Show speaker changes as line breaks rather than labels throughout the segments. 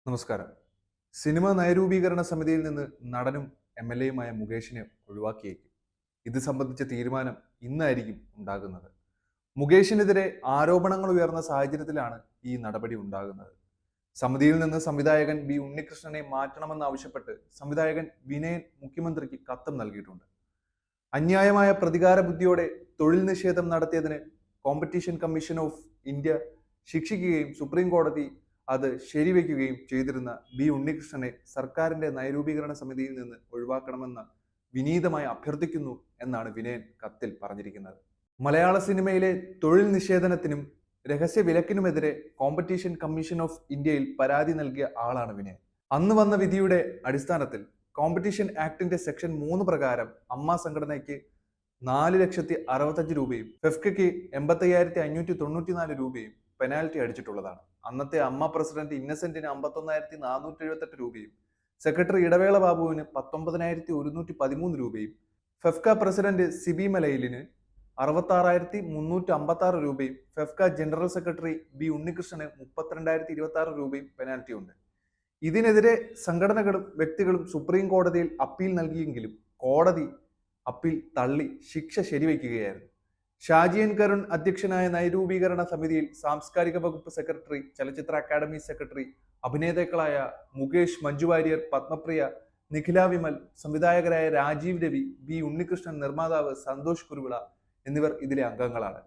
നമസ്കാരം. സിനിമ നയരൂപീകരണ സമിതിയിൽ നിന്ന് നടനും എം.എൽ.എയുമായ മുകേഷിനെ ഒഴിവാക്കിയേക്കും. ഇത് സംബന്ധിച്ച തീരുമാനം ഇന്നായിരിക്കും ഉണ്ടാകുന്നത്. മുകേഷിനെതിരെ ആരോപണങ്ങൾ ഉയർന്ന സാഹചര്യത്തിലാണ് ഈ നടപടി ഉണ്ടാകുന്നത്. സമിതിയിൽ നിന്ന് സംവിധായകൻ ബി ഉണ്ണികൃഷ്ണനെ മാറ്റണമെന്നാവശ്യപ്പെട്ട് സംവിധായകൻ വിനയൻ മുഖ്യമന്ത്രിക്ക് കത്തും നൽകിയിട്ടുണ്ട്. അന്യായമായ പ്രതികാര ബുദ്ധിയോടെ തൊഴിൽ നിഷേധം നടത്തിയതിന് കോമ്പറ്റീഷൻ കമ്മീഷൻ ഓഫ് ഇന്ത്യ ശിക്ഷിക്കുകയും സുപ്രീം കോടതി അത് ശരിവെക്കുകയും ചെയ്തിരുന്ന ബി ഉണ്ണികൃഷ്ണനെ സർക്കാരിന്റെ നയരൂപീകരണ സമിതിയിൽ നിന്ന് ഒഴിവാക്കണമെന്ന് വിനീതമായി അഭ്യർത്ഥിക്കുന്നു എന്നാണ് വിനയൻ കത്തിൽ പറഞ്ഞിരിക്കുന്നത്. മലയാള സിനിമയിലെ തൊഴിൽ നിഷേധനത്തിനും രഹസ്യ വിലക്കിനുമെതിരെ കോമ്പറ്റീഷൻ കമ്മീഷൻ ഓഫ് ഇന്ത്യയിൽ പരാതി നൽകിയ ആളാണ് വിനയൻ. അന്ന് വന്ന വിധിയുടെ അടിസ്ഥാനത്തിൽ കോമ്പറ്റീഷൻ ആക്ടിന്റെ സെക്ഷൻ 3 പ്രകാരം അമ്മ സംഘടനയ്ക്ക് 4,65,000 രൂപയും ഫെഫ്കയ്ക്ക് 85,594 രൂപയും പെനാൽറ്റി അടിച്ചിട്ടുള്ളതാണ്. അന്നത്തെ അമ്മ പ്രസിഡന്റ് ഇന്നസെന്റിന് 51,478 രൂപയും സെക്രട്ടറി ഇടവേള ബാബുവിന് 19,113 രൂപയും ഫെഫ്ക പ്രസിഡന്റ് സിബി മലയിലിന് 66,356 രൂപയും ഫെഫ്ക ജനറൽ സെക്രട്ടറി ബി ഉണ്ണികൃഷ്ണന് 32,026 രൂപയും പെനാൽറ്റി ഉണ്ട്. ഇതിനെതിരെ സംഘടനകളും വ്യക്തികളും സുപ്രീം കോടതിയിൽ അപ്പീൽ നൽകിയെങ്കിലും കോടതി അപ്പീൽ തള്ളി ശിക്ഷ ശരിവയ്ക്കുകയായിരുന്നു. ഷാജി എൻ കരുൺ അധ്യക്ഷനായ നയരൂപീകരണ സമിതിയിൽ സാംസ്കാരിക വകുപ്പ് സെക്രട്ടറി, ചലച്ചിത്ര അക്കാദമി സെക്രട്ടറി, അഭിനേതാക്കളായ മുകേഷ്, മഞ്ജു വാര്യർ, പത്മപ്രിയ, നിഖില വിമൽ, സംവിധായകരായ രാജീവ് രവി, ബി ഉണ്ണികൃഷ്ണൻ, നിർമ്മാതാവ് സന്തോഷ് കുരുവിള എന്നിവർ ഇതിലെ അംഗങ്ങളാണ്.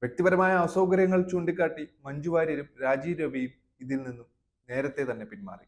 വ്യക്തിപരമായ അസൗകര്യങ്ങൾ ചൂണ്ടിക്കാട്ടി മഞ്ജു വാര്യരും രാജീവ് രവിയും ഇതിൽ നിന്നും നേരത്തെ തന്നെ പിന്മാറി.